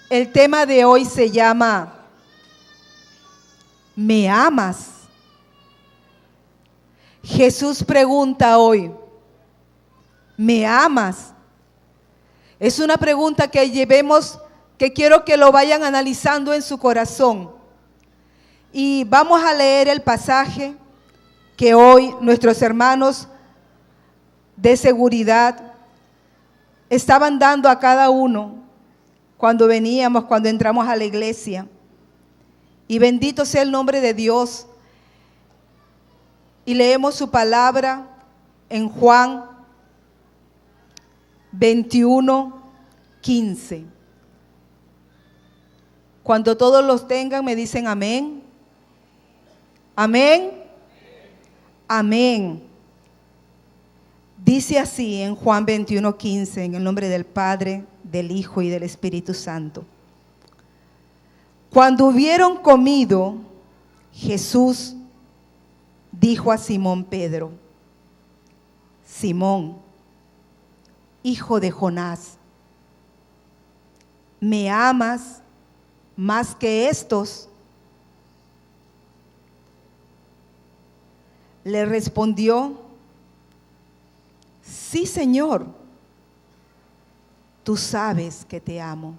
El tema de hoy se llama ¿Me amas? Jesús pregunta hoy, ¿me amas? Es una pregunta que quiero que lo vayan analizando en su corazón. Y vamos a leer el pasaje que hoy nuestros hermanos de seguridad estaban dando a cada uno cuando entramos a la iglesia. Y bendito sea el nombre de Dios. Y leemos su palabra en Juan 21:15. Cuando todos los tengan, me dicen amén. Amén. Amén. Dice así en Juan 21:15, en el nombre del Padre, del Hijo y del Espíritu Santo. Cuando hubieron comido, Jesús dijo a Simón Pedro: Simón, hijo de Jonás, ¿me amas más que estos? Le respondió: sí, Señor, tú sabes que te amo.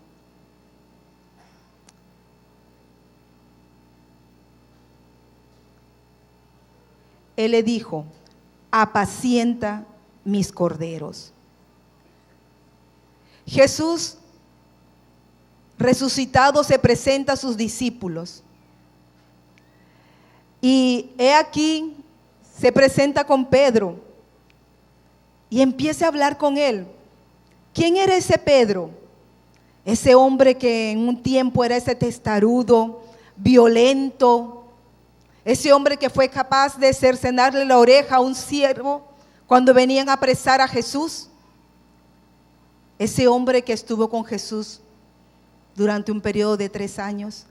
Él le dijo: apacienta mis corderos. Jesús resucitado se presenta a sus discípulos. Y he aquí, se presenta con Pedro y empieza a hablar con él. ¿Quién era ese Pedro? Ese hombre que en un tiempo era ese testarudo, violento. Ese hombre que fue capaz de cercenarle la oreja a un siervo cuando venían a apresar a Jesús. Ese hombre que estuvo con Jesús durante un periodo de 3 años.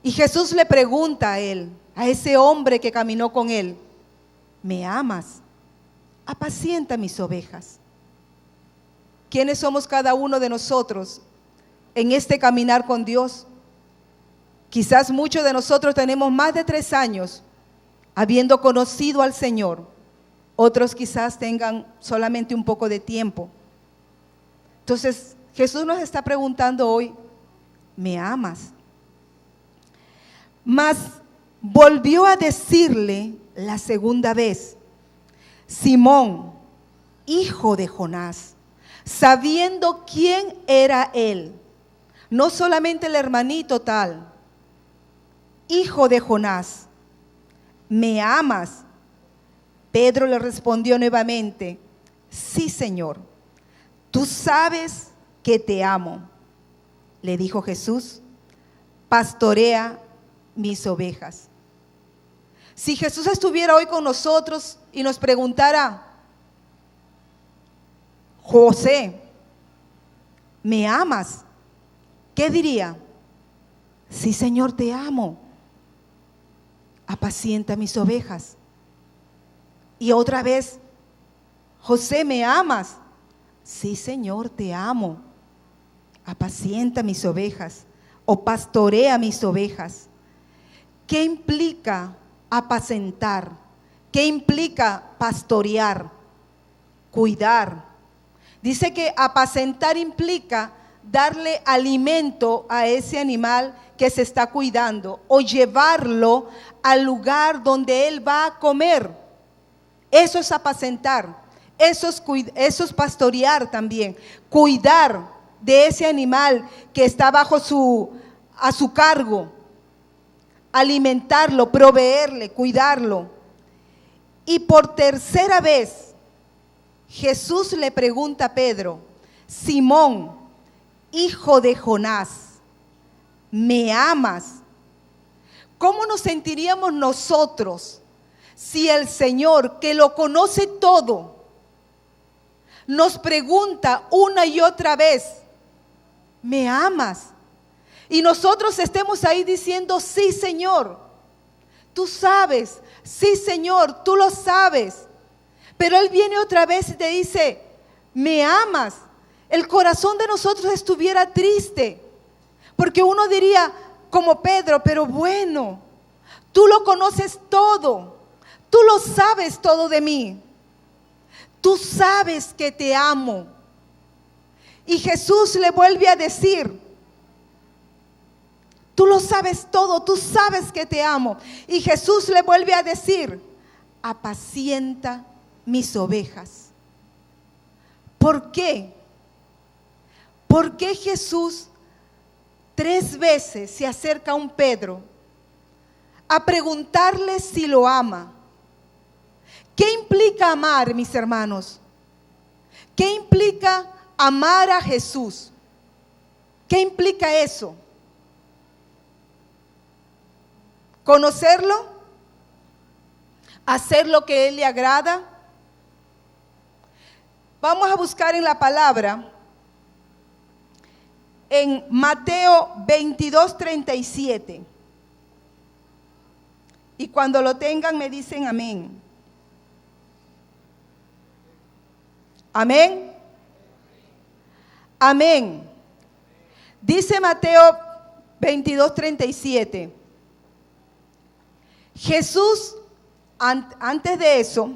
Y Jesús le pregunta a él, a ese hombre que caminó con él: ¿me amas? Apacienta mis ovejas. ¿Quiénes somos cada uno de nosotros en este caminar con Dios? Quizás muchos de nosotros tenemos más de 3 años habiendo conocido al Señor. Otros quizás tengan solamente un poco de tiempo. Entonces, Jesús nos está preguntando hoy: ¿me amas? Mas volvió a decirle la segunda vez: Simón, hijo de Jonás, sabiendo quién era él, no solamente el hermanito tal, hijo de Jonás, ¿me amas? Pedro le respondió nuevamente: sí, Señor, tú sabes que te amo. Le dijo Jesús: pastorea mis ovejas. Si Jesús estuviera hoy con nosotros y nos preguntara: José, ¿me amas? ¿Qué diría? Sí, Señor, te amo. Apacienta mis ovejas. Y otra vez: José, ¿me amas? Sí, Señor, te amo. Apacienta mis ovejas o pastorea mis ovejas. ¿Qué implica apacentar? ¿Qué implica pastorear? Cuidar. Dice que apacentar implica darle alimento a ese animal que se está cuidando o llevarlo al lugar donde él va a comer. Eso es apacentar, eso es pastorear también, cuidar de ese animal que está a su cargo, alimentarlo, proveerle, cuidarlo. Y por tercera vez, Jesús le pregunta a Pedro: Simón, hijo de Jonás, ¿me amas? ¿Cómo nos sentiríamos nosotros si el Señor, que lo conoce todo, nos pregunta una y otra vez: ¿me amas? Y nosotros estemos ahí diciendo: sí, Señor, tú sabes, sí, Señor, tú lo sabes. Pero Él viene otra vez y te dice: ¿me amas? el corazón de nosotros estuviera triste, porque uno diría como Pedro, pero bueno, tú lo conoces todo, tú lo sabes todo de mí, tú sabes que te amo. Y Jesús le vuelve a decir, tú lo sabes todo, tú sabes que te amo. Y Jesús le vuelve a decir, apacienta mis ovejas. ¿Por qué? ¿Por qué Jesús 3 veces se acerca a un Pedro a preguntarle si lo ama? ¿Qué implica amar, mis hermanos? ¿Qué implica amar a Jesús? ¿Qué implica eso? ¿Conocerlo? ¿Hacer lo que a Él le agrada? Vamos a buscar en la palabra, en Mateo 22:37. Y cuando lo tengan me dicen amén. Amén. Amén. Dice Mateo 22:37. Jesús, antes de eso,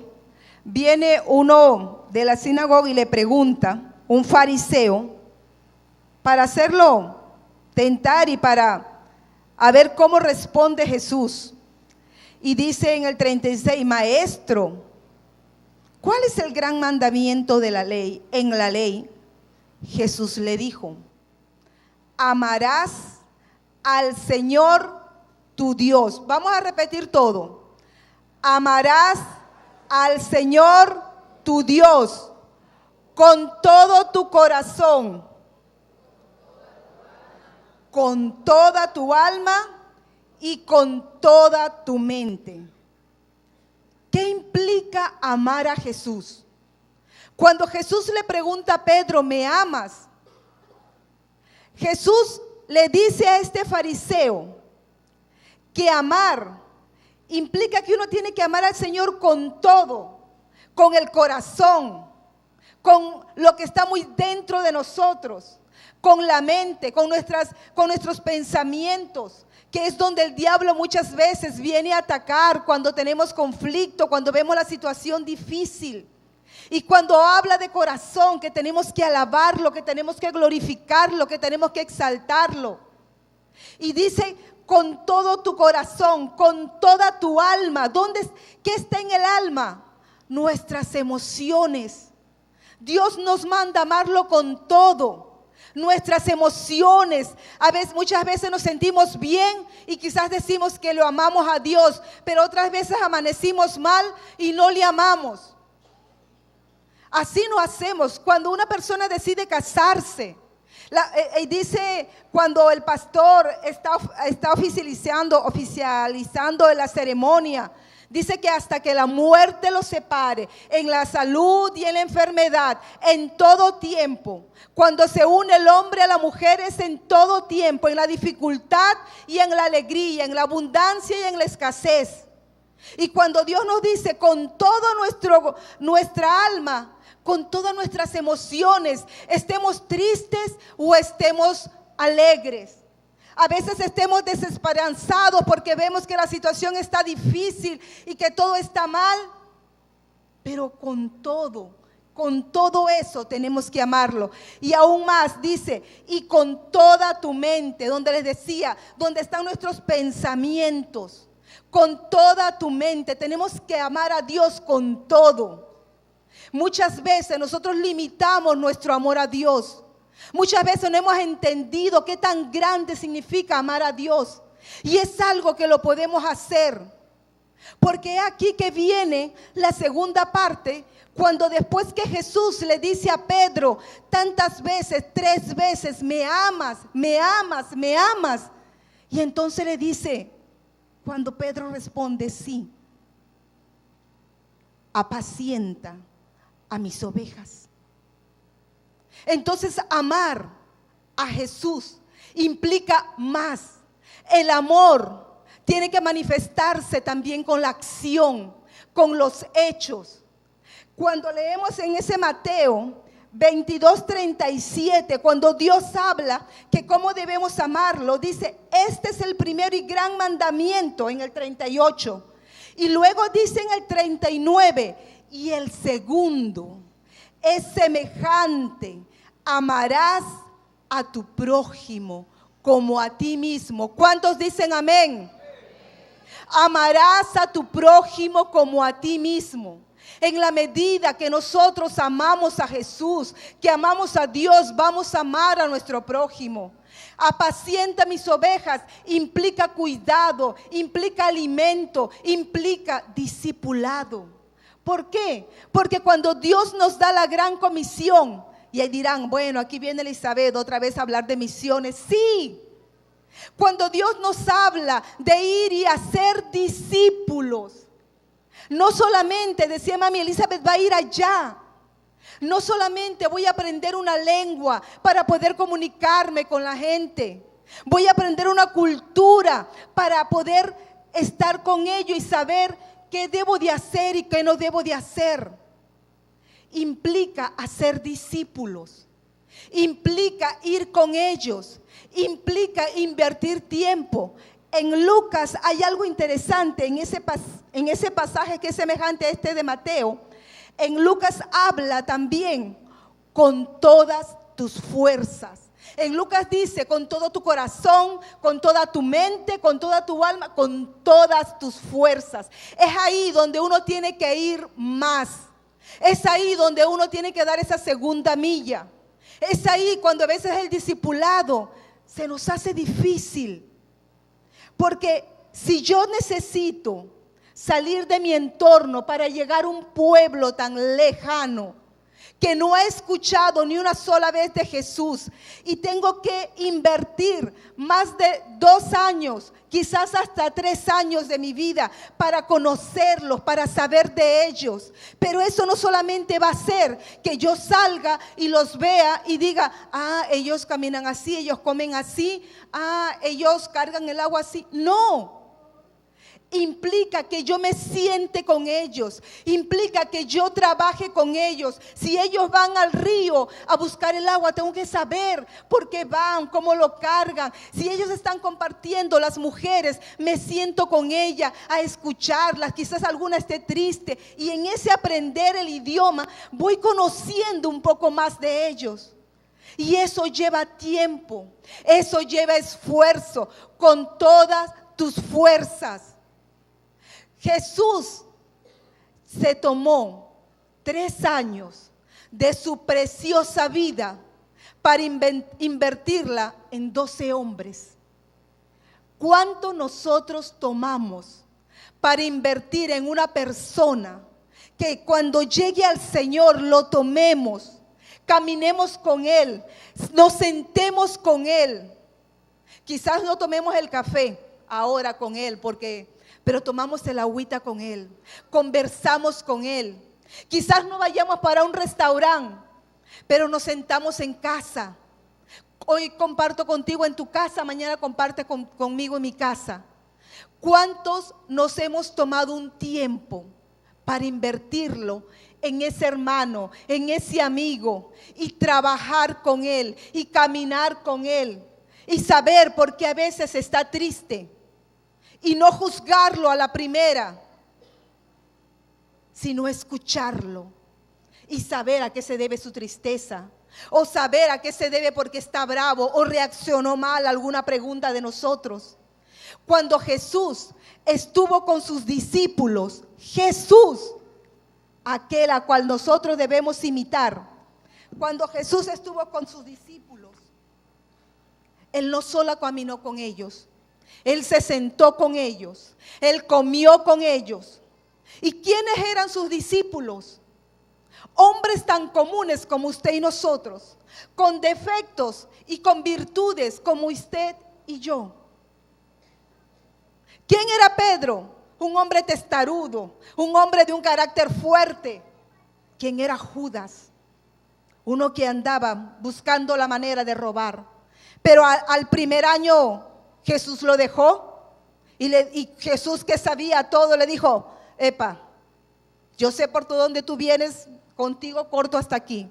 viene uno de la sinagoga y le pregunta, un fariseo, para hacerlo tentar y para a ver cómo responde Jesús. Y dice en el 36, maestro, ¿cuál es el gran mandamiento de la ley? En la ley, Jesús le dijo, amarás al Señor tu Dios. Vamos a repetir todo. Amarás al Señor tu Dios con todo tu corazón, con toda tu alma y con toda tu mente. ¿Qué implica amar a Jesús? Cuando Jesús le pregunta a Pedro, ¿me amas? Jesús le dice a este fariseo que amar implica que uno tiene que amar al Señor con todo, con el corazón, con lo que está muy dentro de nosotros, con la mente, con nuestros pensamientos, que es donde el diablo muchas veces viene a atacar cuando tenemos conflicto, cuando vemos la situación difícil. Y cuando habla de corazón, que tenemos que alabarlo, que tenemos que glorificarlo, que tenemos que exaltarlo. Y dice, con todo tu corazón, con toda tu alma. ¿Qué está en el alma? Nuestras emociones. Dios nos manda amarlo con todo. Nuestras emociones, muchas veces nos sentimos bien y quizás decimos que lo amamos a Dios, pero otras veces amanecimos mal y no le amamos. Así no hacemos. Cuando una persona decide casarse, dice, cuando el pastor está oficializando la ceremonia, dice que hasta que la muerte los separe, en la salud y en la enfermedad, en todo tiempo. Cuando se une el hombre a la mujer es en todo tiempo, en la dificultad y en la alegría, en la abundancia y en la escasez. Y cuando Dios nos dice con todo nuestra alma, con todas nuestras emociones, estemos tristes o estemos alegres. A veces estemos desesperanzados porque vemos que la situación está difícil y que todo está mal. Pero con todo eso tenemos que amarlo. Y aún más dice, y con toda tu mente, donde les decía, donde están nuestros pensamientos. Con toda tu mente tenemos que amar a Dios con todo. Muchas veces nosotros limitamos nuestro amor a Dios. Muchas veces no hemos entendido qué tan grande significa amar a Dios. Y es algo que lo podemos hacer. Porque aquí que viene la segunda parte, cuando después que Jesús le dice a Pedro tantas veces, 3 veces, me amas, me amas, me amas. Y entonces le dice, cuando Pedro responde, sí, apacienta a mis ovejas. Entonces amar a Jesús implica más. El amor tiene que manifestarse también con la acción, con los hechos. Cuando leemos en ese Mateo 22:37, cuando Dios habla que cómo debemos amarlo, dice: este es el primero y gran mandamiento, en el 38. Y luego dice en el 39, y el segundo es semejante: amarás a tu prójimo como a ti mismo. ¿Cuántos dicen amén? Amarás a tu prójimo como a ti mismo. En la medida que nosotros amamos a Jesús, que amamos a Dios, vamos a amar a nuestro prójimo. Apacienta mis ovejas implica cuidado, implica alimento, implica discipulado. ¿Por qué? Porque cuando Dios nos da la gran comisión, y ahí dirán: bueno, aquí viene Elizabeth otra vez a hablar de misiones. Sí. Cuando Dios nos habla de ir y hacer discípulos, no solamente decía mami, Elizabeth va a ir allá. No solamente voy a aprender una lengua para poder comunicarme con la gente. Voy a aprender una cultura para poder estar con ellos y saber qué debo de hacer y qué no debo de hacer. Implica hacer discípulos. Implica ir con ellos. Implica invertir tiempo. En Lucas hay algo interesante en ese pasaje que es semejante a este de Mateo. En Lucas habla también con todas tus fuerzas. En Lucas dice: con todo tu corazón, con toda tu mente, con toda tu alma, con todas tus fuerzas. Es ahí donde uno tiene que ir más. Es ahí donde uno tiene que dar esa segunda milla. Es ahí cuando a veces el discipulado se nos hace difícil. Porque si yo necesito salir de mi entorno para llegar a un pueblo tan lejano que no ha escuchado ni una sola vez de Jesús, y tengo que invertir más de 2 años, quizás hasta 3 años de mi vida para conocerlos, para saber de ellos. Pero eso no solamente va a hacer que yo salga y los vea y diga: ah, ellos caminan así, ellos comen así, ah, ellos cargan el agua así. No. Implica que yo me siente con ellos. Implica que yo trabaje con ellos. Si ellos van al río a buscar el agua, tengo que saber por qué van, cómo lo cargan. Si ellos están compartiendo, las mujeres, me siento con ellas a escucharlas. Quizás alguna esté triste, y en ese aprender el idioma voy conociendo un poco más de ellos. Y eso lleva tiempo, eso lleva esfuerzo, con todas tus fuerzas. Jesús se tomó 3 años de su preciosa vida para invertirla en 12 hombres. ¿Cuánto nosotros tomamos para invertir en una persona que cuando llegue al Señor lo tomemos, caminemos con Él, nos sentemos con Él? Quizás no tomemos el café ahora con Él, pero tomamos el agüita con Él, conversamos con Él. Quizás no vayamos para un restaurante, pero nos sentamos en casa. Hoy comparto contigo en tu casa, mañana comparte conmigo en mi casa. ¿Cuántos nos hemos tomado un tiempo para invertirlo en ese hermano, en ese amigo, y trabajar con él y caminar con él y saber por qué a veces está triste? Y no juzgarlo a la primera, sino escucharlo y saber a qué se debe su tristeza, o saber a qué se debe porque está bravo o reaccionó mal a alguna pregunta de nosotros. Cuando Jesús estuvo con sus discípulos, Jesús, aquel a cual nosotros debemos imitar, cuando Jesús estuvo con sus discípulos, Él no solo caminó con ellos, Él se sentó con ellos, Él comió con ellos. ¿Y quiénes eran sus discípulos? Hombres tan comunes como usted y nosotros, con defectos y con virtudes como usted y yo. ¿Quién era Pedro? Un hombre testarudo, un hombre de un carácter fuerte. ¿Quién era Judas? Uno que andaba buscando la manera de robar. Pero al primer año Jesús lo dejó, y Jesús, que sabía todo, le dijo: epa, yo sé por dónde tú vienes, contigo corto hasta aquí.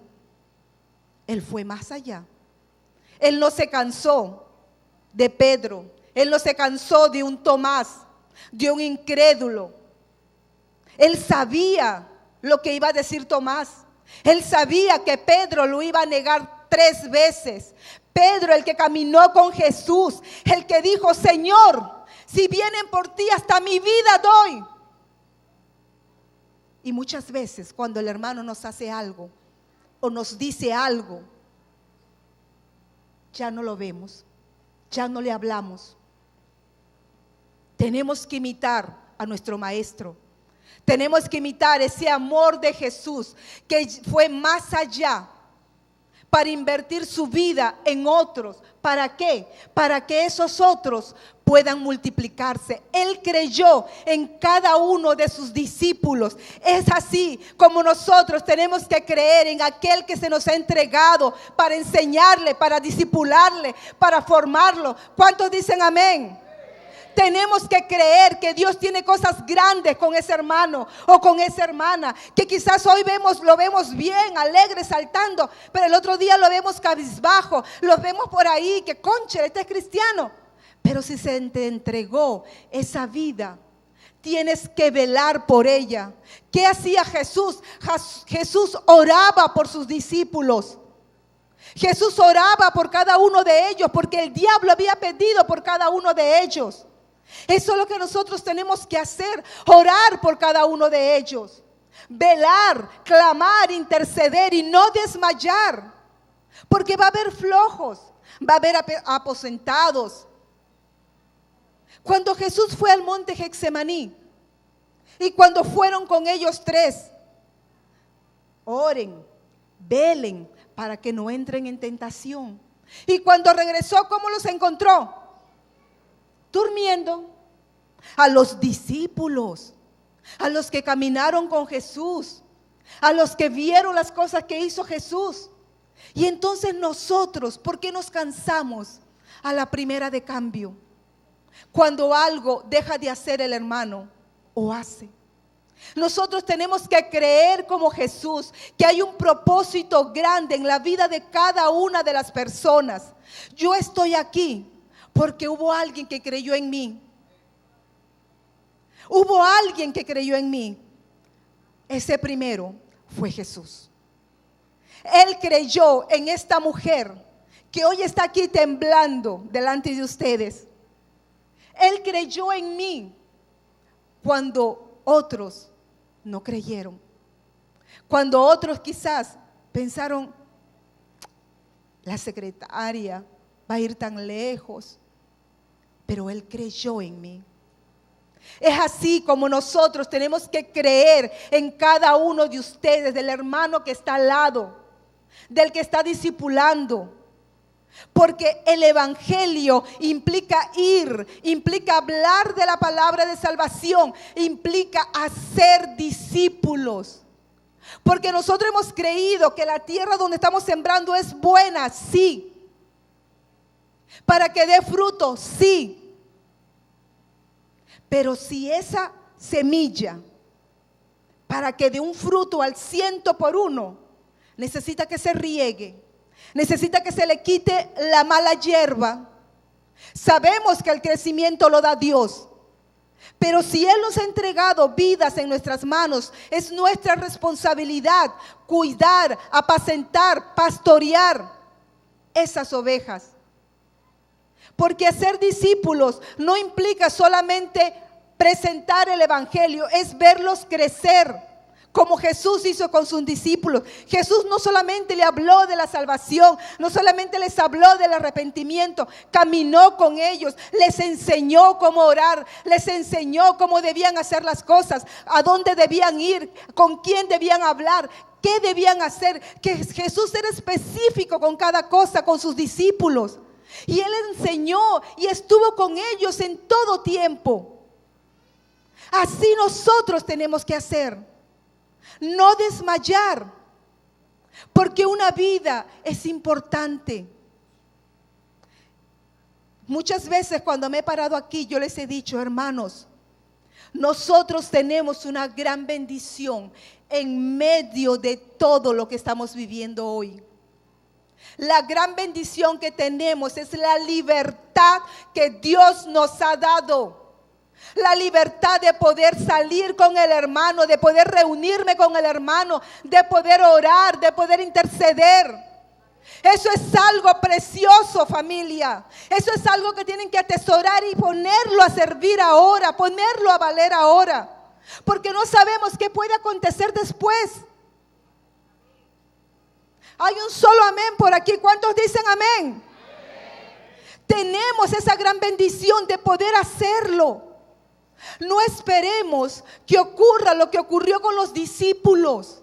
Él fue más allá. Él no se cansó de Pedro. Él no se cansó de un Tomás, de un incrédulo. Él sabía lo que iba a decir Tomás. Él sabía que Pedro lo iba a negar 3 veces. Pedro, el que caminó con Jesús, el que dijo: Señor, si vienen por ti, hasta mi vida doy. Y muchas veces cuando el hermano nos hace algo o nos dice algo, ya no lo vemos, ya no le hablamos. Tenemos que imitar a nuestro maestro. Tenemos que imitar ese amor de Jesús que fue más allá para invertir su vida en otros. ¿Para qué? Para que esos otros puedan multiplicarse. Él creyó en cada uno de sus discípulos. Es así como nosotros tenemos que creer en aquel que se nos ha entregado para enseñarle, para discipularle, para formarlo. ¿Cuántos dicen amén? Tenemos que creer que Dios tiene cosas grandes con ese hermano o con esa hermana, que quizás hoy lo vemos bien, alegre, saltando, pero el otro día lo vemos cabizbajo, los vemos por ahí, que concha, este es cristiano. Pero si se te entregó esa vida, tienes que velar por ella. ¿Qué hacía Jesús? Jesús oraba por sus discípulos. Jesús oraba por cada uno de ellos, porque el diablo había pedido por cada uno de ellos. Eso es lo que nosotros tenemos que hacer: orar por cada uno de ellos, velar, clamar, interceder y no desmayar, porque va a haber flojos, va a haber aposentados. Cuando Jesús fue al monte Getsemaní y cuando fueron con ellos 3, oren, velen para que no entren en tentación. Y cuando regresó, ¿cómo los encontró? Durmiendo. A los discípulos, a los que caminaron con Jesús, a los que vieron las cosas que hizo Jesús. Y entonces nosotros, ¿por qué nos cansamos a la primera de cambio? Cuando algo deja de hacer el hermano o hace. Nosotros tenemos que creer como Jesús que hay un propósito grande en la vida de cada una de las personas. Yo estoy aquí porque hubo alguien que creyó en mí. Hubo alguien que creyó en mí. Ese primero fue Jesús. Él creyó en esta mujer que hoy está aquí temblando delante de ustedes. Él creyó en mí cuando otros no creyeron. Cuando otros quizás pensaron: la secretaria va a ir tan lejos. Pero Él creyó en mí. Es así como nosotros tenemos que creer en cada uno de ustedes, del hermano que está al lado, del que está discipulando. Porque el evangelio implica ir, implica hablar de la palabra de salvación, implica hacer discípulos. Porque nosotros hemos creído que la tierra donde estamos sembrando es buena, sí. Para que dé fruto, sí. Pero si esa semilla, para que dé un fruto al 100%, necesita que se riegue, necesita que se le quite la mala hierba. Sabemos que el crecimiento lo da Dios, pero si Él nos ha entregado vidas en nuestras manos, es nuestra responsabilidad cuidar, apacentar, pastorear esas ovejas. Porque hacer discípulos no implica solamente presentar el evangelio, es verlos crecer, como Jesús hizo con sus discípulos. Jesús no solamente le habló de la salvación, no solamente les habló del arrepentimiento, caminó con ellos, les enseñó cómo orar, les enseñó cómo debían hacer las cosas, a dónde debían ir, con quién debían hablar, qué debían hacer. Que Jesús era específico con cada cosa, con sus discípulos. Y Él enseñó y estuvo con ellos en todo tiempo. Así nosotros tenemos que hacer. No desmayar. Porque una vida es importante. Muchas veces cuando me he parado aquí, yo les he dicho: hermanos, nosotros tenemos una gran bendición en medio de todo lo que estamos viviendo hoy. La gran bendición que tenemos es la libertad que Dios nos ha dado. La libertad de poder salir con el hermano, de poder reunirme con el hermano, de poder orar, de poder interceder. Eso es algo precioso, familia. Eso es algo que tienen que atesorar y ponerlo a servir ahora, ponerlo a valer ahora. Porque no sabemos qué puede acontecer después. Hay un solo amén por aquí. ¿Cuántos dicen amén? Tenemos esa gran bendición de poder hacerlo. No esperemos que ocurra lo que ocurrió con los discípulos,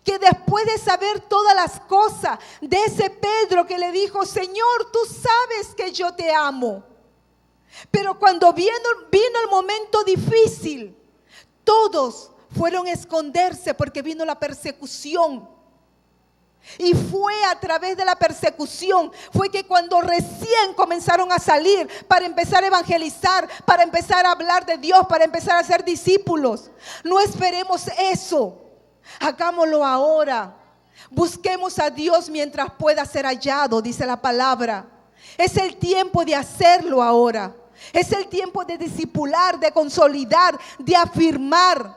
que después de saber todas las cosas de ese Pedro que le dijo: Señor, tú sabes que yo te amo. Pero cuando vino el momento difícil, todos fueron a esconderse porque vino la persecución. Y fue a través de la persecución, fue que cuando recién comenzaron a salir para empezar a evangelizar, para empezar a hablar de Dios, para empezar a ser discípulos. No esperemos eso, hagámoslo ahora. Busquemos a Dios mientras pueda ser hallado, dice la palabra. Es el tiempo de hacerlo ahora. Es el tiempo de discipular, de consolidar, de afirmar.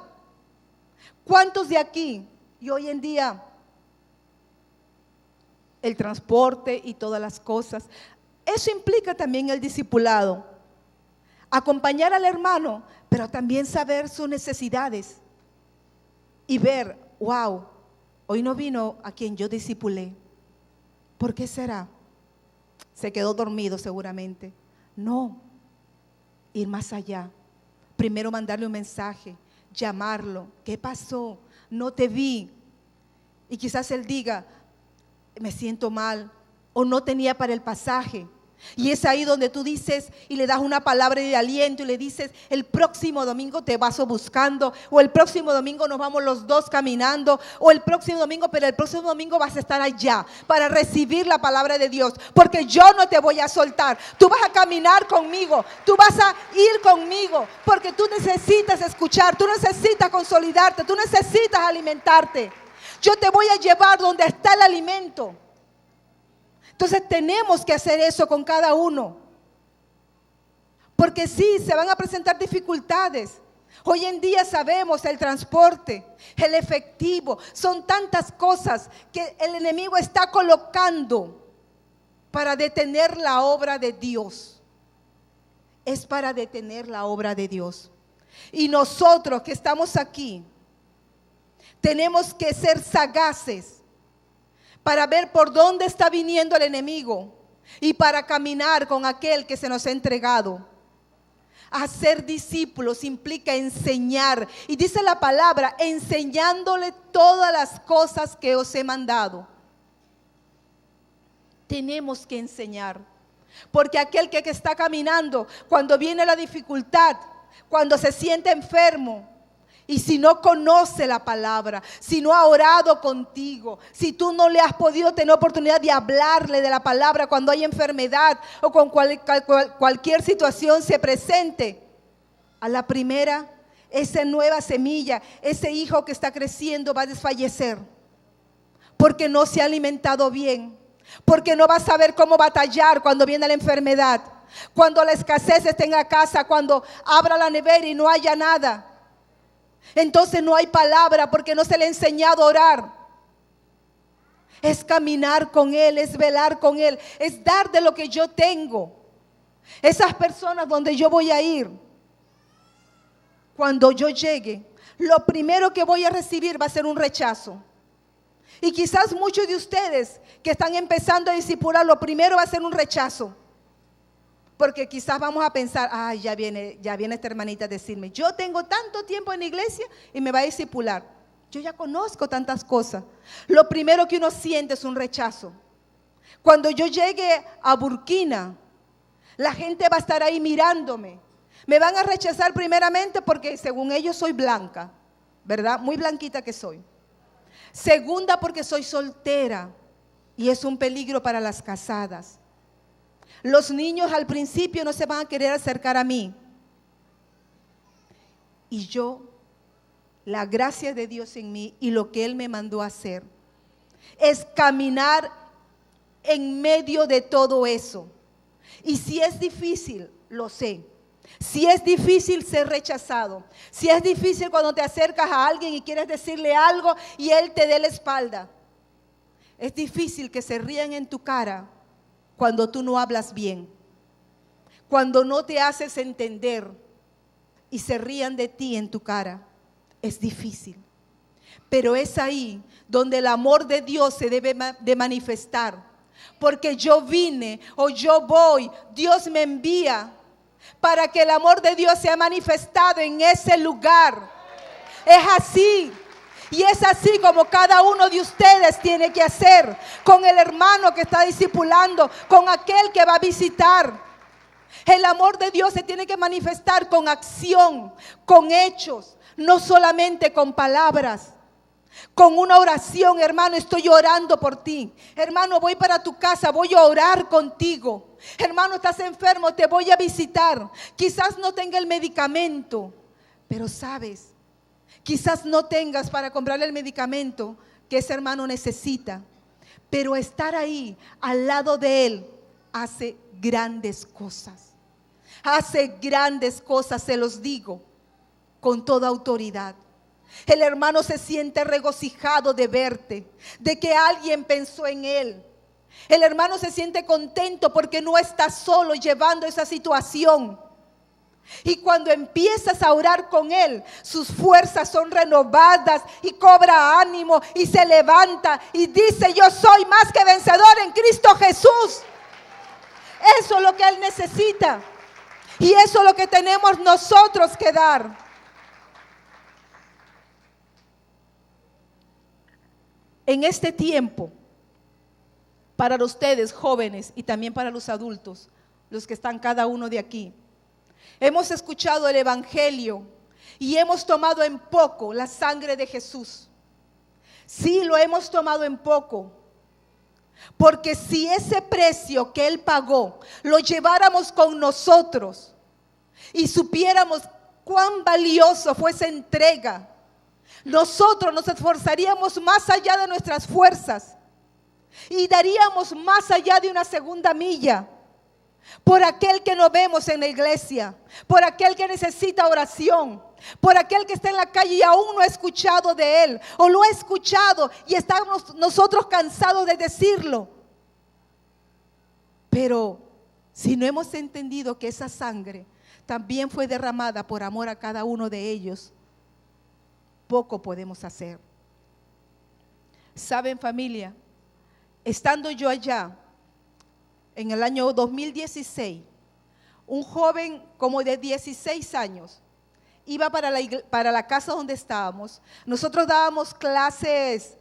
¿Cuántos de aquí y hoy en día el transporte y todas las cosas? Eso implica también el discipulado. Acompañar al hermano, pero también saber sus necesidades. Y ver, wow, hoy no vino a quien yo discipulé. ¿Por qué será? Se quedó dormido seguramente. No, ir más allá. Primero mandarle un mensaje, llamarlo. ¿Qué pasó? No te vi. Y quizás él diga: me siento mal, o no tenía para el pasaje. Y es ahí donde tú dices y le das una palabra de aliento y le dices: el próximo domingo te vas buscando, o el próximo domingo nos vamos los dos caminando, o el próximo domingo, pero el próximo domingo vas a estar allá para recibir la palabra de Dios, porque yo no te voy a soltar. Tú vas a caminar conmigo, tú vas a ir conmigo, porque tú necesitas escuchar, tú necesitas consolidarte, tú necesitas alimentarte. Yo te voy a llevar donde está el alimento. Entonces tenemos que hacer eso con cada uno. Porque sí, se van a presentar dificultades. Hoy en día sabemos el transporte, el efectivo, son tantas cosas que el enemigo está colocando para detener la obra de Dios. Es para detener la obra de Dios. Y nosotros que estamos aquí, tenemos que ser sagaces para ver por dónde está viniendo el enemigo y para caminar con aquel que se nos ha entregado. Hacer discípulos implica enseñar. Y dice la palabra: enseñándole todas las cosas que os he mandado. Tenemos que enseñar. Porque aquel que está caminando, cuando viene la dificultad, cuando se siente enfermo, y si no conoce la palabra, si no ha orado contigo, si tú no le has podido tener oportunidad de hablarle de la palabra cuando hay enfermedad o con cualquier situación se presente, a la primera, esa nueva semilla, ese hijo que está creciendo va a desfallecer porque no se ha alimentado bien, porque no va a saber cómo batallar cuando viene la enfermedad, cuando la escasez esté en la casa, cuando abra la nevera y no haya nada. Entonces no hay palabra porque no se le ha enseñado a orar. Es caminar con Él, es velar con Él, es dar de lo que yo tengo. Esas personas donde yo voy a ir, cuando yo llegue, lo primero que voy a recibir va a ser un rechazo. Y quizás muchos de ustedes que están empezando a discipular, lo primero va a ser un rechazo. Porque quizás vamos a pensar: ay, ya viene esta hermanita a decirme: yo tengo tanto tiempo en la iglesia y me va a discipular. Yo ya conozco tantas cosas. Lo primero que uno siente es un rechazo. Cuando yo llegue a Burkina, la gente va a estar ahí mirándome. Me van a rechazar primeramente porque según ellos soy blanca, ¿verdad? Muy blanquita que soy. Segunda, porque soy soltera y es un peligro para las casadas. Los niños al principio no se van a querer acercar a mí. Y yo, la gracia de Dios en mí y lo que Él me mandó a hacer, es caminar en medio de todo eso. Y si es difícil, lo sé. Si es difícil ser rechazado, si es difícil cuando te acercas a alguien y quieres decirle algo y él te dé la espalda. Es difícil que se rían en tu cara cuando tú no hablas bien, cuando no te haces entender y se rían de ti en tu cara. Es difícil, pero es ahí donde el amor de Dios se debe de manifestar, porque yo vine o yo voy, Dios me envía para que el amor de Dios sea manifestado en ese lugar. Es así. Y es así como cada uno de ustedes tiene que hacer con el hermano que está discipulando, con aquel que va a visitar. El amor de Dios se tiene que manifestar con acción, con hechos, no solamente con palabras. Con una oración, hermano, estoy orando por ti. Hermano, voy para tu casa, voy a orar contigo. Hermano, estás enfermo, te voy a visitar. Quizás no tenga el medicamento, pero sabes, quizás no tengas para comprarle el medicamento que ese hermano necesita. Pero estar ahí, al lado de él, hace grandes cosas. Hace grandes cosas, se los digo, con toda autoridad. El hermano se siente regocijado de verte, de que alguien pensó en él. El hermano se siente contento porque no está solo llevando esa situación. Y cuando empiezas a orar con él, sus fuerzas son renovadas y cobra ánimo y se levanta y dice: yo soy más que vencedor en Cristo Jesús. Eso es lo que él necesita y eso es lo que tenemos nosotros que dar. En este tiempo, para ustedes jóvenes y también para los adultos, los que están cada uno de aquí, hemos escuchado el evangelio y hemos tomado en poco la sangre de Jesús. Sí, lo hemos tomado en poco, porque si ese precio que Él pagó lo lleváramos con nosotros y supiéramos cuán valioso fue esa entrega, nosotros nos esforzaríamos más allá de nuestras fuerzas y daríamos más allá de una segunda milla por aquel que no vemos en la iglesia, por aquel que necesita oración, por aquel que está en la calle y aún no ha escuchado de él, o lo ha escuchado y estamos nosotros cansados de decirlo. Pero si no hemos entendido que esa sangre también fue derramada por amor a cada uno de ellos, poco podemos hacer. ¿Saben, familia? Estando yo allá en el año 2016, un joven como de 16 años iba para la casa donde estábamos. Nosotros dábamos clases,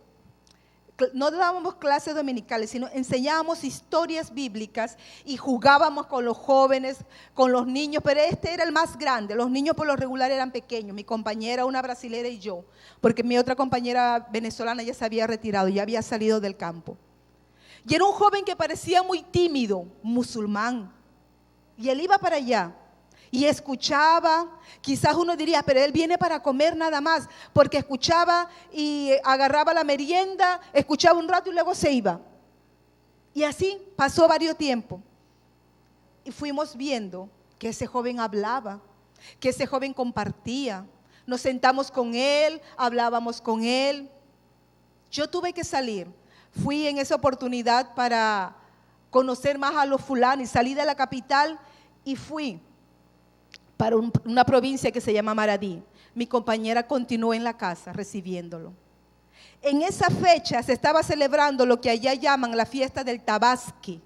no dábamos clases dominicales, sino enseñábamos historias bíblicas y jugábamos con los jóvenes, con los niños, pero este era el más grande. Los niños por lo regular eran pequeños, mi compañera, una brasilera y yo, porque mi otra compañera venezolana ya se había retirado, ya había salido del campo. Y era un joven que parecía muy tímido, musulmán, y él iba para allá y escuchaba. Quizás uno diría, pero él viene para comer nada más, porque escuchaba y agarraba la merienda, escuchaba un rato y luego se iba. Y así pasó varios tiempos. Y fuimos viendo que ese joven hablaba, que ese joven compartía. Nos sentamos con él, hablábamos con él. Yo tuve que salir. Fui en esa oportunidad para conocer más a los fulanos. Salí de la capital y fui para una provincia que se llama Maradí. Mi compañera continuó en la casa recibiéndolo. En esa fecha se estaba celebrando lo que allá llaman la fiesta del Tabasqui.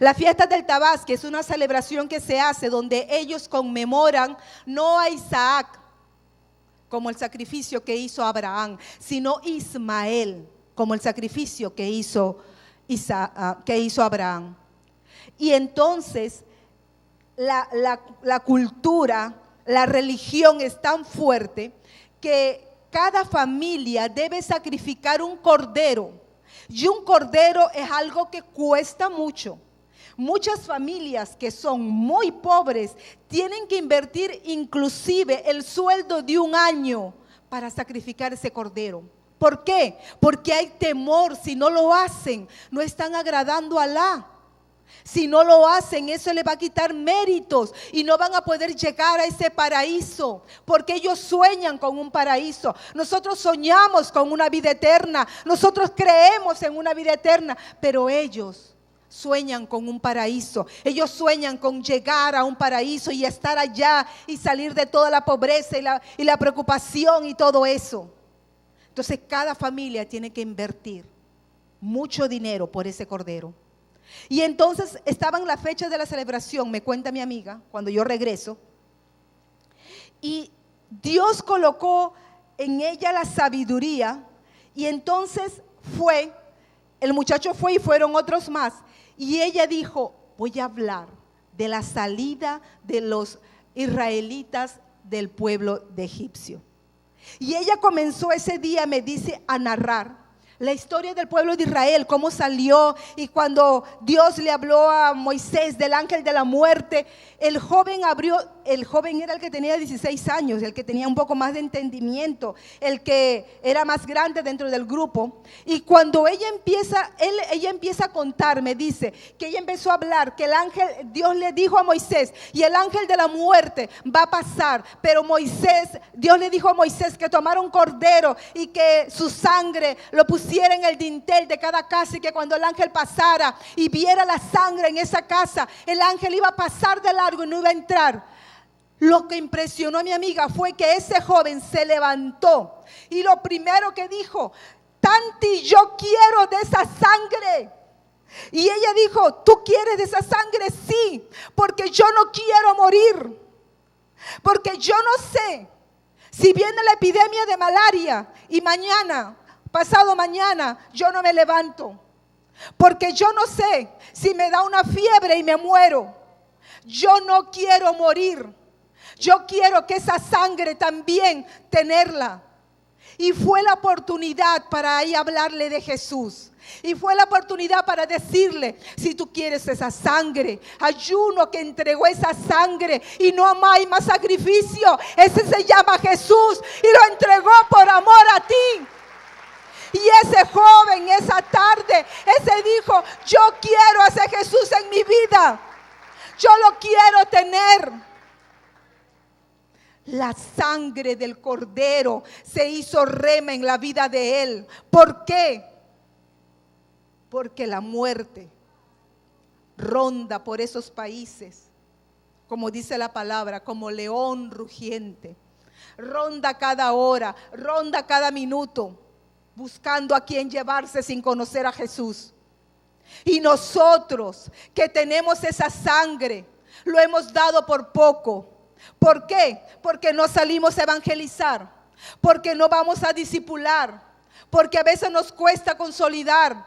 La fiesta del Tabasqui es una celebración que se hace donde ellos conmemoran no a Isaac como el sacrificio que hizo Abraham, sino Ismael como el sacrificio que hizo Abraham. Y entonces la cultura, la religión es tan fuerte que cada familia debe sacrificar un cordero. Y un cordero es algo que cuesta mucho. Muchas familias que son muy pobres tienen que invertir inclusive el sueldo de un año para sacrificar ese cordero. ¿Por qué? Porque hay temor. Si no lo hacen, no están agradando a Alá. Si no lo hacen, eso le va a quitar méritos y no van a poder llegar a ese paraíso, porque ellos sueñan con un paraíso. Nosotros soñamos con una vida eterna, nosotros creemos en una vida eterna, pero ellos sueñan con un paraíso. Ellos sueñan con llegar a un paraíso y estar allá y salir de toda la pobreza y la preocupación y todo eso. Entonces cada familia tiene que invertir mucho dinero por ese cordero. Y entonces estaban las fechas de la celebración, me cuenta mi amiga, cuando yo regreso, y Dios colocó en ella la sabiduría, y entonces el muchacho fue y fueron otros más, y ella dijo: voy a hablar de la salida de los israelitas del pueblo de egipcio. Y ella comenzó ese día, me dice, a narrar la historia del pueblo de Israel, cómo salió, y cuando Dios le habló a Moisés del ángel de la muerte, el joven era el que tenía 16 años, el que tenía un poco más de entendimiento, el que era más grande dentro del grupo. Y cuando ella empieza a contar, me dice que ella empezó a hablar, que Dios le dijo a Moisés, y el ángel de la muerte va a pasar, pero Dios le dijo a Moisés que tomara un cordero y que su sangre lo pusiera en el dintel de cada casa, y que cuando el ángel pasara y viera la sangre en esa casa, el ángel iba a pasar de largo y no iba a entrar. Lo que impresionó a mi amiga fue que ese joven se levantó y lo primero que dijo: Tanti, yo quiero de esa sangre. Y ella dijo: ¿tú quieres de esa sangre? Sí, porque yo no quiero morir, porque yo no sé si viene la epidemia de malaria y pasado mañana yo no me levanto, porque yo no sé si me da una fiebre y me muero. Yo no quiero morir, yo quiero que esa sangre también tenerla. Y fue la oportunidad para ahí hablarle de Jesús. Y fue la oportunidad para decirle: si tú quieres esa sangre, ayuno que entregó esa sangre y no hay más sacrificio, ese se llama Jesús y lo entregó por amor a ti. Y ese joven esa tarde, ese dijo: yo quiero a ese Jesús en mi vida, yo lo quiero tener. La sangre del cordero se hizo rema en la vida de él. ¿Por qué? Porque la muerte ronda por esos países, como dice la palabra, como león rugiente. Ronda cada hora, ronda cada minuto, buscando a quien llevarse sin conocer a Jesús. Y nosotros que tenemos esa sangre, lo hemos dado por poco. ¿Por qué? Porque no salimos a evangelizar, porque no vamos a discipular, porque a veces nos cuesta consolidar.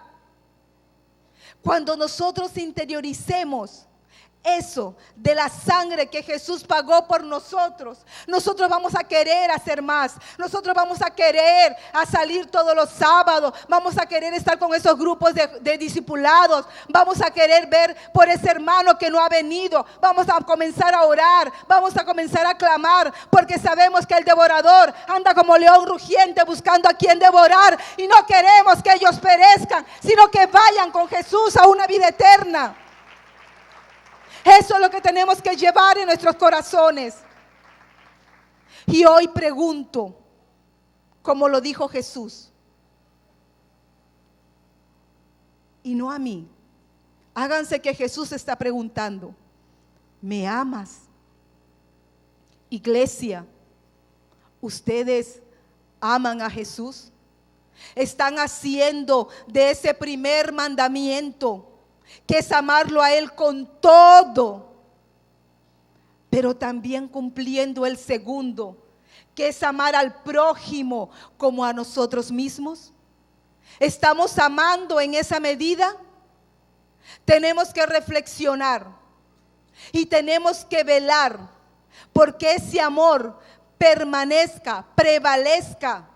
Cuando nosotros interioricemos eso de la sangre que Jesús pagó por nosotros, nosotros vamos a querer hacer más. Nosotros vamos a querer salir todos los sábados, vamos a querer estar con esos grupos de discipulados, vamos a querer ver por ese hermano que no ha venido, vamos a comenzar a orar, vamos a comenzar a clamar, porque sabemos que el devorador anda como león rugiente buscando a quien devorar, y no queremos que ellos perezcan, sino que vayan con Jesús a una vida eterna. Eso es lo que tenemos que llevar en nuestros corazones. Y hoy pregunto, como lo dijo Jesús, y no a mí. Háganse que Jesús está preguntando: ¿me amas? Iglesia, ¿ustedes aman a Jesús? ¿Están haciendo de ese primer mandamiento, que es amarlo a Él con todo, pero también cumpliendo el segundo, que es amar al prójimo como a nosotros mismos? ¿Estamos amando en esa medida? Tenemos que reflexionar y tenemos que velar porque ese amor permanezca, prevalezca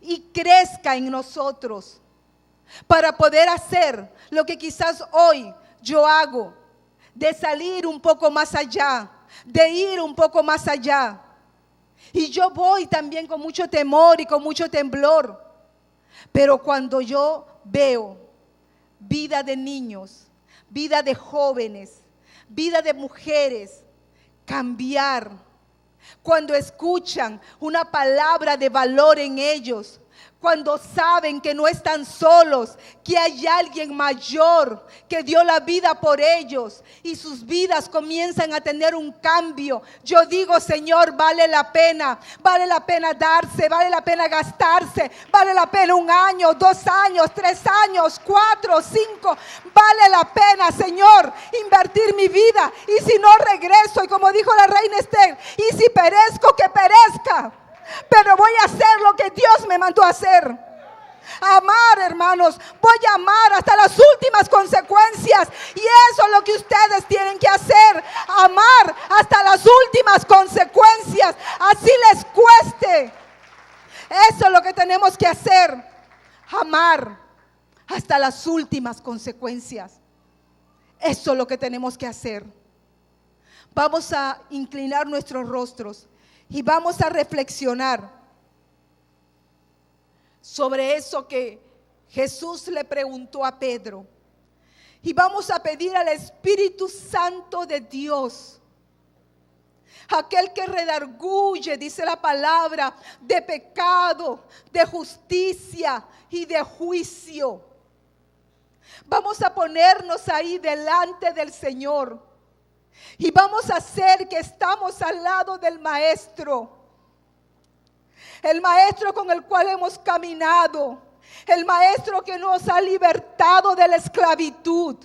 y crezca en nosotros, para poder hacer lo que quizás hoy yo hago, de salir un poco más allá, de ir un poco más allá. Y yo voy también con mucho temor y con mucho temblor, Pero cuando yo veo vida de niños, vida de jóvenes, vida de mujeres cambiar, cuando escuchan una palabra de valor en ellos, cuando saben que no están solos, que hay alguien mayor que dio la vida por ellos y sus vidas comienzan a tener un cambio. Yo digo, Señor, vale la pena darse, vale la pena gastarse, vale la pena 1 año, 2 años, 3 años, 4, 5, vale la pena, Señor, invertir mi vida. Y si no regreso, y como dijo la reina Esther, y si perezco, que perezca. Pero voy a hacer lo que Dios me mandó a hacer. Amar, hermanos. Voy a amar hasta las últimas consecuencias. Y eso es lo que ustedes tienen que hacer. Amar hasta las últimas consecuencias. Así les cueste. Eso es lo que tenemos que hacer. Amar hasta las últimas consecuencias. Eso es lo que tenemos que hacer. Vamos a inclinar nuestros rostros y vamos a reflexionar sobre eso que Jesús le preguntó a Pedro. Y vamos a pedir al Espíritu Santo de Dios, aquel que redarguye, dice la palabra, de pecado, de justicia y de juicio. Vamos a ponernos ahí delante del Señor. Y vamos a hacer que estamos al lado del Maestro. El Maestro con el cual hemos caminado. El Maestro que nos ha libertado de la esclavitud.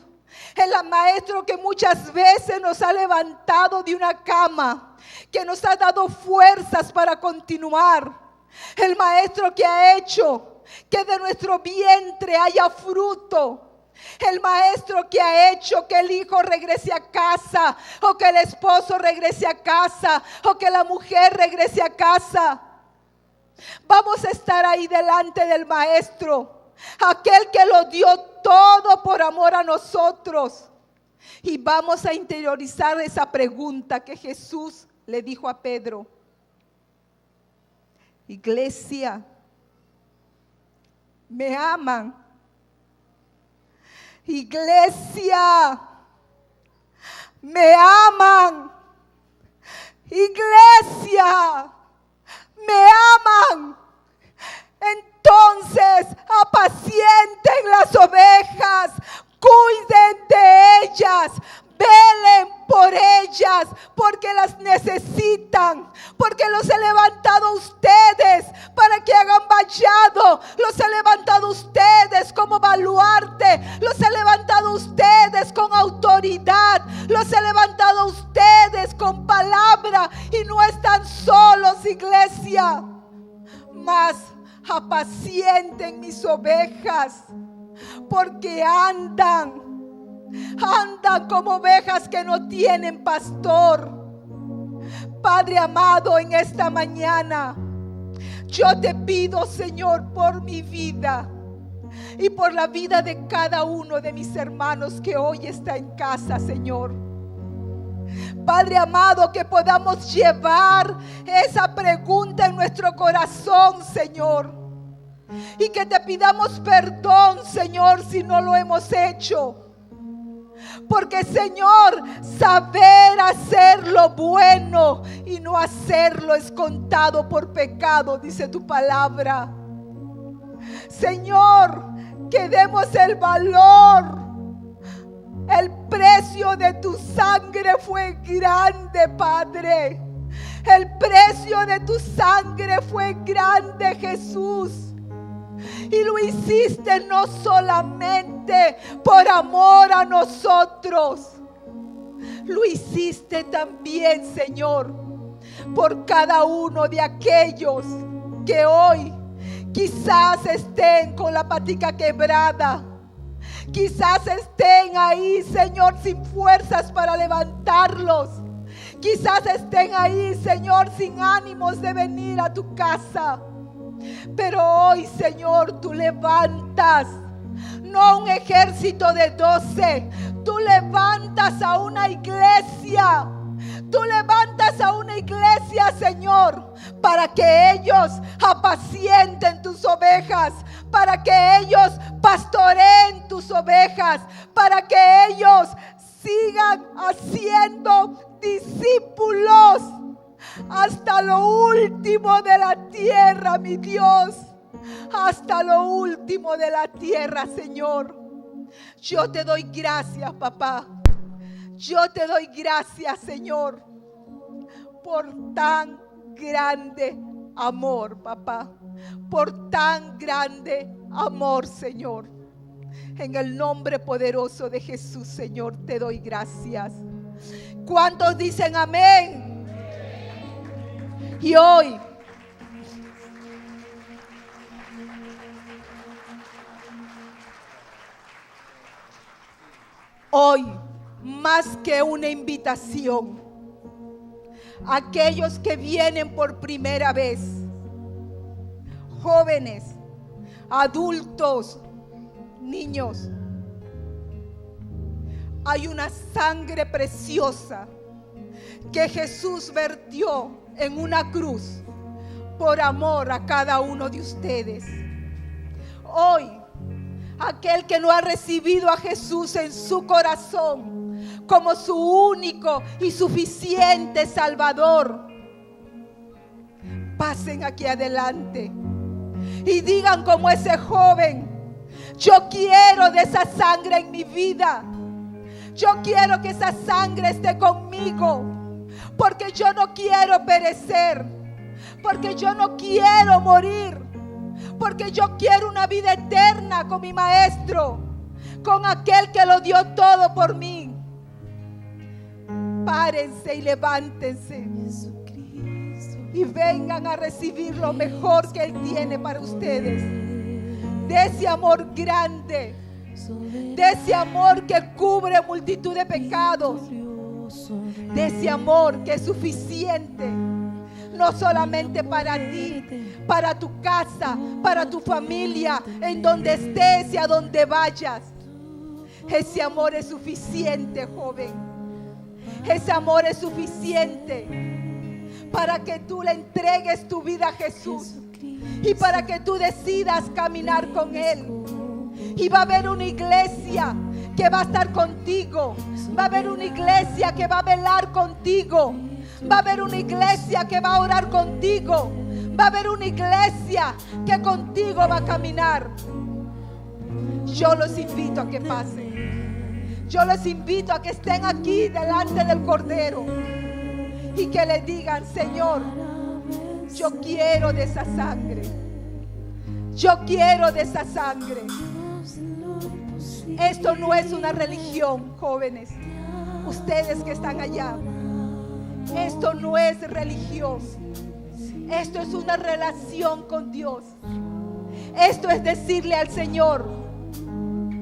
El Maestro que muchas veces nos ha levantado de una cama. Que nos ha dado fuerzas para continuar. El Maestro que ha hecho que de nuestro vientre haya fruto. El Maestro que ha hecho que el hijo regrese a casa, o que el esposo regrese a casa, o que la mujer regrese a casa. Vamos a estar ahí delante del Maestro, aquel que lo dio todo por amor a nosotros. Y vamos a interiorizar esa pregunta que Jesús le dijo a Pedro. Iglesia, ¿me aman? Iglesia, ¿me aman? Iglesia, ¿me aman? Entonces apacienten las ovejas, cuiden de ellas, velen por ellas, porque las necesitan, porque los he levantado a ustedes para que hagan vallado, los he levantado a ustedes como baluarte, los he levantado a ustedes con autoridad, los he levantado a ustedes con palabra, y no están solos, iglesia, mas apacienten mis ovejas, porque andan como ovejas que no tienen pastor. Padre amado, en esta mañana yo te pido, Señor, por mi vida y por la vida de cada uno de mis hermanos que hoy está en casa, Señor. Padre amado, que podamos llevar esa pregunta en nuestro corazón, Señor, y que te pidamos perdón, Señor, si no lo hemos hecho. Porque, Señor, saber hacer lo bueno y no hacerlo es contado por pecado, dice tu palabra. Señor, que demos el valor. El precio de tu sangre fue grande, Padre. El precio de tu sangre fue grande, Jesús. Y lo hiciste no solamente por amor a nosotros, lo hiciste también, Señor, por cada uno de aquellos que hoy quizás estén con la patica quebrada, quizás estén ahí, Señor, sin fuerzas para levantarlos, quizás estén ahí, Señor, sin ánimos de venir a tu casa. Pero hoy, Señor, tú levantas no un ejército de 12, tú levantas a una iglesia, tú levantas envías a una iglesia, Señor, para que ellos apacienten tus ovejas, para que ellos pastoreen tus ovejas, para que ellos sigan haciendo discípulos hasta lo último de la tierra, mi Dios, hasta lo último de la tierra, Señor. Yo te doy gracias, papá. Yo te doy gracias, Señor, por tan grande amor, papá, por tan grande amor, Señor. En el nombre poderoso de Jesús, Señor, te doy gracias. ¿Cuántos dicen amén? Y hoy más que una invitación, aquellos que vienen por primera vez, jóvenes, adultos, niños, hay una sangre preciosa que Jesús vertió en una cruz por amor a cada uno de ustedes. Hoy, aquel que no ha recibido a Jesús en su corazón como su único y suficiente Salvador, pasen aquí adelante y digan como ese joven: yo quiero de esa sangre en mi vida. Yo quiero que esa sangre esté conmigo, porque yo no quiero perecer, porque yo no quiero morir, porque yo quiero una vida eterna con mi Maestro, con aquel que lo dio todo por mí. Párense y levántense y vengan a recibir lo mejor que Él tiene para ustedes. De ese amor grande, de ese amor que cubre multitud de pecados, de ese amor que es suficiente, no solamente para ti, para tu casa, para tu familia, en donde estés y a donde vayas. Ese amor es suficiente, joven. Ese amor es suficiente para que tú le entregues tu vida a Jesús y para que tú decidas caminar con Él. Y va a haber una iglesia que va a estar contigo. Va a haber una iglesia que va a velar contigo. Va a haber una iglesia que va a orar contigo. Va a haber una iglesia que contigo va a caminar. Yo los invito a que pasen. Yo los invito a que estén aquí delante del Cordero y que le digan: Señor, yo quiero de esa sangre. Yo quiero de esa sangre. Esto no es una religión, jóvenes. Ustedes que están allá, esto no es religión. Esto es una relación con Dios. Esto es decirle al Señor: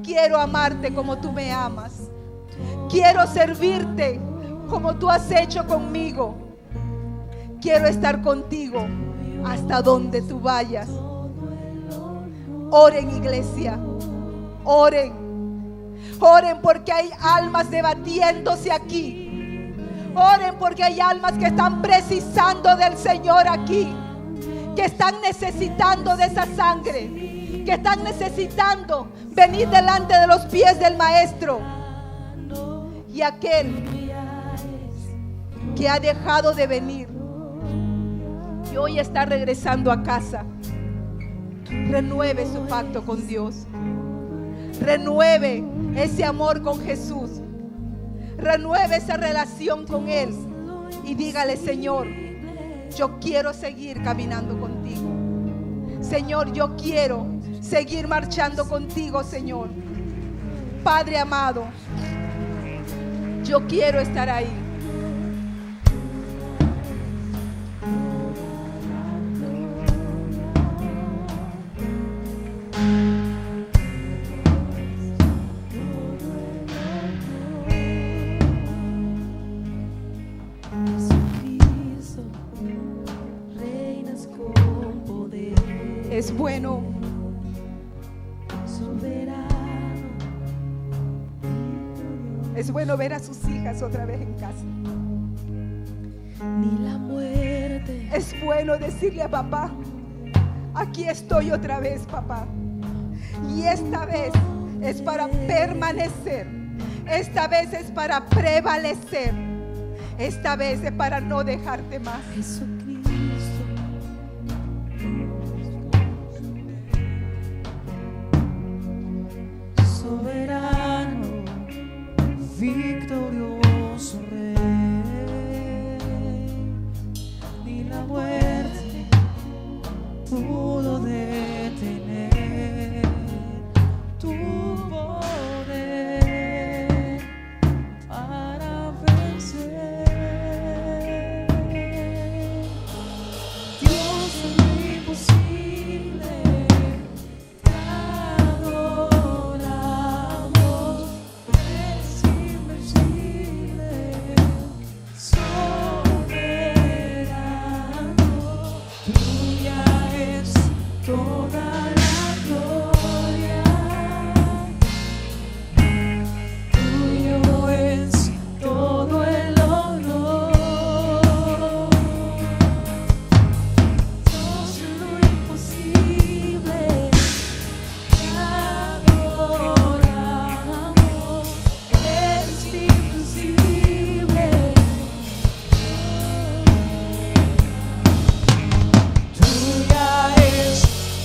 quiero amarte como tú me amas. Quiero servirte como tú has hecho conmigo. Quiero estar contigo hasta donde tú vayas. Oren, iglesia. Oren. Oren porque hay almas debatiéndose aquí. Oren porque hay almas que están precisando del Señor aquí, que están necesitando de esa sangre, que están necesitando venir delante de los pies del Maestro. Y aquel que ha dejado de venir y hoy está regresando a casa, renueve su pacto con Dios. Renueve ese amor con Jesús. Renueve esa relación con Él. Y dígale: Señor, yo quiero seguir caminando contigo. Señor, yo quiero seguir marchando contigo, Señor. Padre amado, yo quiero estar ahí. Es bueno. Es bueno ver a sus hijas otra vez en casa. ni la muerte. Es bueno decirle a papá: aquí estoy otra vez, papá. Y esta vez es para permanecer. Esta vez es para prevalecer. Esta vez es para no dejarte más. Jesucristo, soberano, victorioso Rey, ni la muerte pudo detener tu poder para vencer. Dios de lo imposible, te adoramos, eres invencible, soberano, tuya es toda la gloria, tuyo es todo el honor. Dios de lo imposible, te adoramos, eres invencible, tuya es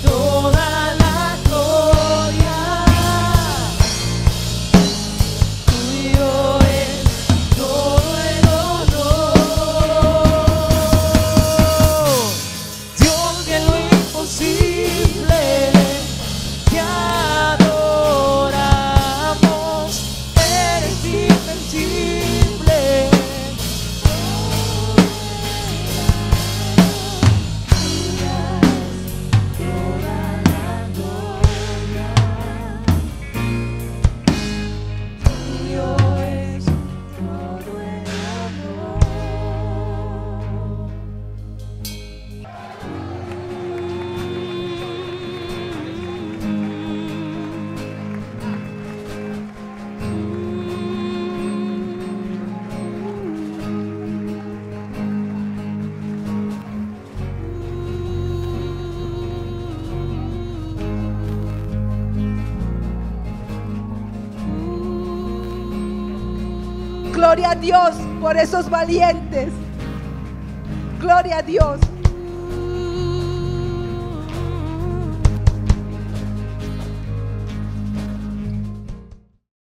toda la gloria, tuyo es todo el honor. Dios de lo imposible, te adoramos, eres invencible, tuyo es todo el honor. Gloria a Dios por esos valientes. Gloria a Dios.